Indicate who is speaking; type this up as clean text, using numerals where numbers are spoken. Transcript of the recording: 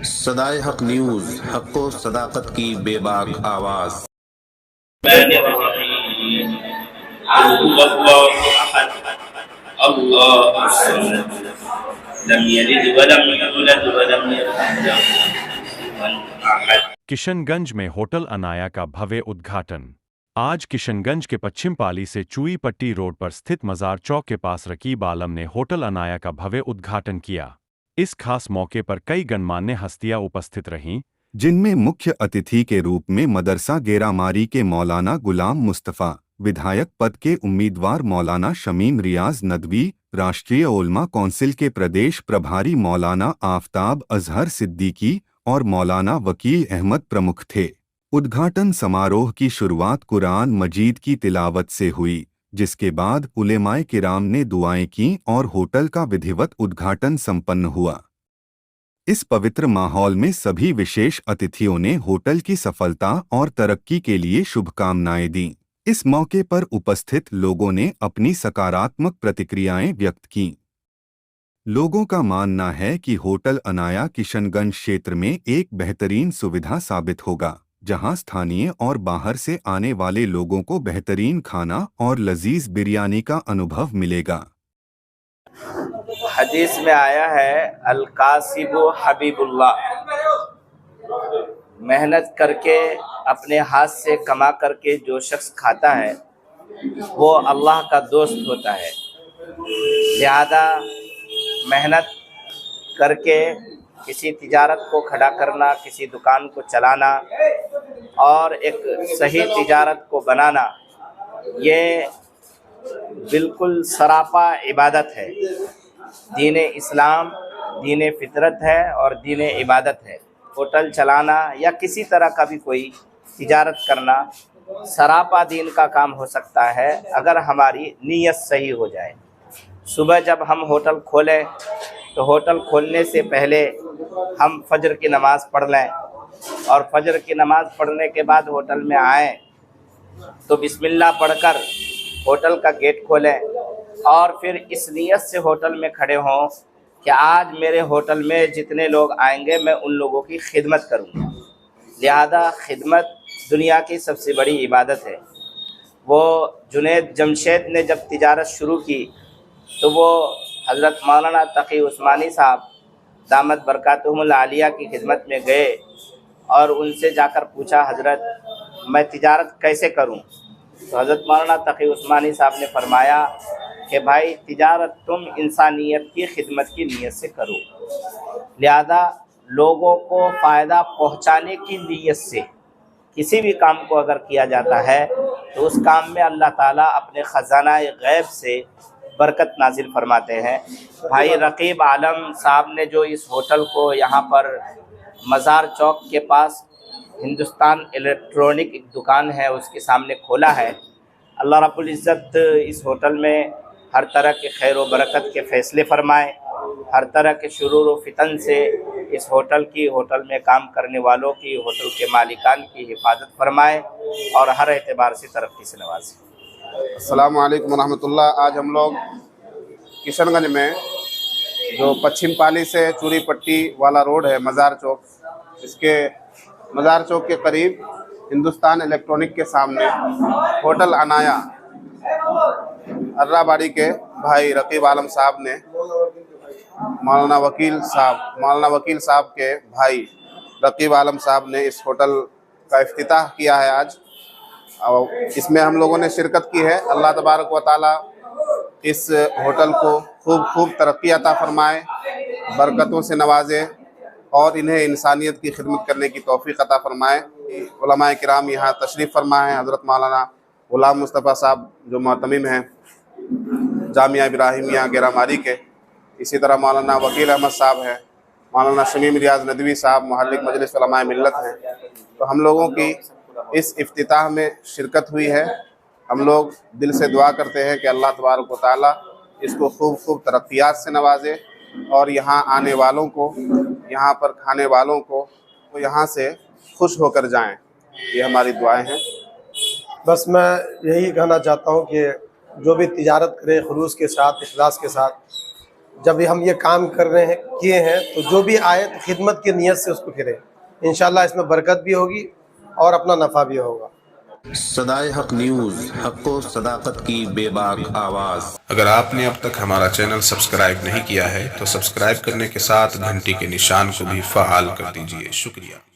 Speaker 1: صدائے حق نیوز، حق و صداقت کی بے باک آواز۔
Speaker 2: الرحمن الرحیم قل هو اللہ احد اللہ الصمد لم یلد ولم یولد ولم یکن له کفوا احد۔
Speaker 3: کشن گنج میں ہوٹل انایا کا بھوے ادگھاٹن۔ آج کشن گنج کے پچھم پالی سے چوئی پٹی روڈ پر ستھت مزار چوک کے پاس رقیب عالم نے ہوٹل انایا کا بھوے ادگھاٹن کیا۔ اس خاص موقع پر کئی گنمانیہ ہستیاں اپستھت رہیں،
Speaker 4: جن میں مکھیہ اتھھی کے روپ میں مدرسہ گیراماری کے مولانا غلام مصطفیٰ، ودھایک پد کے امیدوار مولانا شمیم ریاض ندوی، راشٹریہ علماء کونسل کے پردیش پربھاری مولانا آفتاب اظہر صدیقی اور مولانا وکیل احمد پرمکھ تھے۔ ادگھاٹن سماروہ کی شروعات قرآن مجید کی تلاوت سے ہوئی، جس کے بعد علماء کرام نے دعائیں کیں اور ہوٹل کا ودھیوت ادگھاٹن سمپن ہوا۔ اس پوتر ماحول میں سبھی وشیش اتھیوں نے ہوٹل کی سفلتا اور ترقی کے لیے شبھ کامنائیں دیں۔ اس موقع پر اپستھت لوگوں نے اپنی سکاراتمک پرتکریائیں ویکت کیں۔ لوگوں کا ماننا ہے کہ ہوٹل انایا کشن گنج شیتر میں ایک بہترین سویدھا ثابت ہوگا، جہاں استھانیہ اور باہر سے آنے والے لوگوں کو بہترین کھانا اور لذیذ بریانی کا انوبھو ملے گا۔
Speaker 2: حدیث میں آیا ہے الکاسب حبیب اللہ، محنت کر کے اپنے ہاتھ سے کما کر کے جو شخص کھاتا ہے وہ اللہ کا دوست ہوتا ہے۔ لہذا محنت کر کے کسی تجارت کو کھڑا کرنا، کسی دکان کو چلانا اور ایک صحیح تجارت کو بنانا، یہ بالکل سراپا عبادت ہے۔ دین اسلام دین فطرت ہے اور دین عبادت ہے۔ ہوٹل چلانا یا کسی طرح کا بھی کوئی تجارت کرنا سراپا دین کا کام ہو سکتا ہے اگر ہماری نیت صحیح ہو جائے۔ صبح جب ہم ہوٹل کھولیں تو ہوٹل کھولنے سے پہلے ہم فجر کی نماز پڑھ لیں، اور فجر کی نماز پڑھنے کے بعد ہوٹل میں آئیں تو بسم اللہ پڑھ کر ہوٹل کا گیٹ کھولیں، اور پھر اس نیت سے ہوٹل میں کھڑے ہوں کہ آج میرے ہوٹل میں جتنے لوگ آئیں گے میں ان لوگوں کی خدمت کروں گا۔ لہذا خدمت دنیا کی سب سے بڑی عبادت ہے۔ وہ جنید جمشید نے جب تجارت شروع کی تو وہ حضرت مولانا تقی عثمانی صاحب دامت برکاتہم العالیہ کی خدمت میں گئے اور ان سے جا کر پوچھا، حضرت میں تجارت کیسے کروں؟ تو حضرت مولانا تقی عثمانی صاحب نے فرمایا کہ بھائی تجارت تم انسانیت کی خدمت کی نیت سے کرو۔ لہذا لوگوں کو فائدہ پہنچانے کی نیت سے کسی بھی کام کو اگر کیا جاتا ہے تو اس کام میں اللہ تعالیٰ اپنے خزانہ غیب سے برکت نازل فرماتے ہیں۔ بھائی رقیب عالم صاحب نے جو اس ہوٹل کو یہاں پر مزار چوک کے پاس ہندوستان الیکٹرانک ایک دکان ہے اس کے سامنے کھولا ہے، اللہ رب العزت اس ہوٹل میں ہر طرح کے خیر و برکت کے فیصلے فرمائے، ہر طرح کے شرور و فتن سے اس ہوٹل میں کام کرنے والوں کی، ہوٹل کے مالکان کی حفاظت فرمائے اور ہر اعتبار سے ترقی سے نوازے۔
Speaker 5: السلام علیکم ورحمۃ اللہ۔ آج ہم لوگ کشن گنج میں جو پچھم پالی سے چوری پٹی والا روڈ ہے مزار چوک، اس کے مزار چوک کے قریب ہندوستان الیکٹرانک کے سامنے ہوٹل انایا ارہ باڑی کے بھائی رقیب عالم صاحب نے مولانا وکیل صاحب کے بھائی رقیب عالم صاحب نے اس ہوٹل کا افتتاح کیا ہے آج، اور اس میں ہم لوگوں نے شرکت کی ہے۔ اللہ تبارک و تعالیٰ اس ہوٹل کو خوب ترقی عطا فرمائے، برکتوں سے نوازے اور انہیں انسانیت کی خدمت کرنے کی توفیق عطا فرمائے۔ علماء کرام یہاں تشریف فرما ہیں، حضرت مولانا غلام مصطفیٰ صاحب جو معتمم ہیں جامعہ ابراہیمیہ گیراماری کے، اسی طرح مولانا وکیل احمد صاحب ہیں، مولانا شمیم ریاض ندوی صاحب محلق مجلس علماء ملت ہیں۔ تو ہم لوگوں کی اس افتتاح میں شرکت ہوئی ہے۔ ہم لوگ دل سے دعا کرتے ہیں کہ اللہ تبارک و تعالیٰ اس کو خوب ترقیات سے نوازے اور یہاں آنے والوں کو، یہاں پر کھانے والوں کو وہ یہاں سے خوش ہو کر جائیں۔ یہ ہماری دعائیں ہیں۔
Speaker 6: بس میں یہی کہنا چاہتا ہوں کہ جو بھی تجارت کرے خلوص کے ساتھ، اخلاص کے ساتھ، جب ہم یہ کام کر رہے ہیں کیے ہیں تو جو بھی آئے تو خدمت کی نیت سے اس کو کریں، انشاءاللہ اس میں برکت بھی ہوگی اور اپنا نفع بھی ہوگا۔
Speaker 1: صدائے حق نیوز، حق و صداقت کی بے باک آواز۔
Speaker 7: اگر آپ نے اب تک ہمارا چینل سبسکرائب نہیں کیا ہے تو سبسکرائب کرنے کے ساتھ گھنٹی کے نشان کو بھی فعال کر دیجئے۔ شکریہ۔